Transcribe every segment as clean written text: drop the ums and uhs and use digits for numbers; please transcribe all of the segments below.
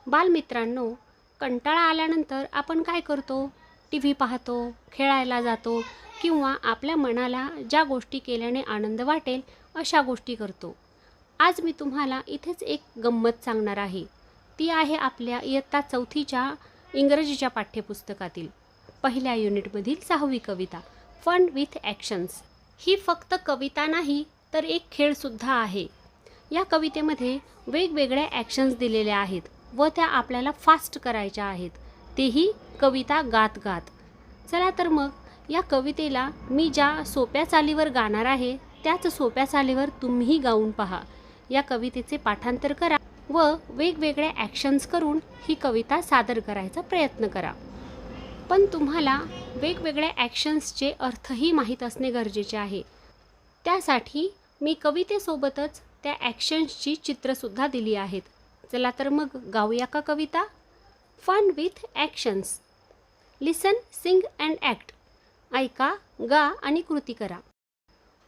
बालमित्रांनो, कंटाळा आल्यानंतर आपण काय करतो? टीव्ही पाहतो, खेळायला जातो किंवा आपल्या मनाला ज्या गोष्टी केल्याने आनंद वाटेल अशा गोष्टी करतो. आज मी तुम्हाला इथेच एक गंमत सांगणार आहे. ती आहे आपल्या इयत्ता 4थीच्या इंग्रजीच्या पाठ्यपुस्तकातील पहिल्या युनिटमधील 6वी कविता फन विथ ॲक्शन्स. ही फक्त कविता नाही तर एक खेळसुद्धा आहे. या कवितेमध्ये वेगवेगळ्या ॲक्शन्स दिलेल्या आहेत व त्या आपल्याला फास्ट करायच्या आहेत, तेही कविता गात गात. चला तर मग या कवितेला मी ज्या सोप्या चालीवर गाणार आहे त्याच सोप्या चालीवर तुम्हीही गाऊन पहा. या कवितेचे पाठांतर करा व वेगवेगळ्या ॲक्शन्स करून ही कविता सादर करायचा प्रयत्न करा. पण तुम्हाला वेगवेगळ्या ॲक्शन्सचे अर्थही माहीत असणे गरजेचे आहे. त्यासाठी मी कवितेसोबतच त्या ॲक्शन्सची चित्रसुद्धा दिली आहेत. चला तर मग गाऊया का कविता? Fun with actions. Listen, sing and act. ऐका, गा आणि कृती करा.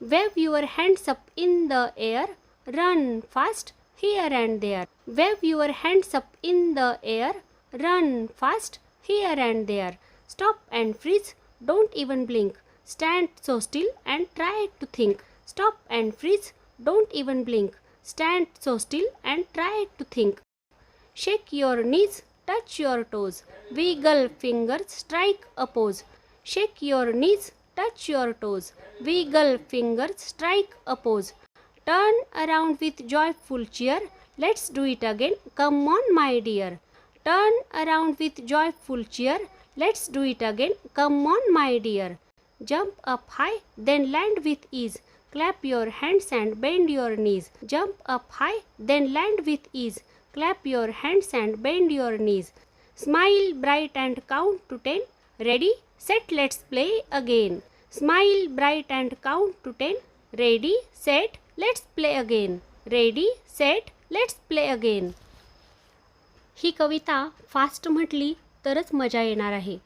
Wave your hands up in the air, run fast here and there. Wave your hands up in the air, run fast here and there. Stop and freeze, don't even blink. Stand so still and try to think. Stop and freeze, don't even blink. Stand so still and try to think. Shake your knees, touch your toes. Wiggle fingers, strike a pose. Shake your knees, touch your toes. Wiggle fingers, strike a pose. Turn around with joyful cheer. Let's do it again. Come on, my dear. Turn around with joyful cheer. Let's do it again. Come on, my dear. Jump up high, then land with ease. Clap your hands and bend your knees. Jump up high, then land with ease. Clap your hands and bend your knees. Smile bright and count to 10. Ready, set, let's play again. Smile bright and count to 10. Ready, set, let's play again. Ready, set, let's play again. He Kavita fast म्हटली तरच मजा येणार आहे.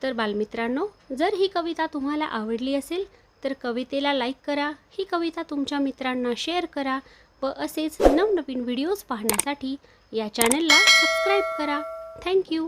तर बालमित्रांनो, जर ही कविता तुम्हाला आवडली असेल तर कवितेला लाईक करा, ही कविता तुमच्या मित्रांना शेअर करा व असेच नवनवीन व्हिडिओज पाहण्यासाठी या चॅनलला सबस्क्राईब करा. थँक्यू.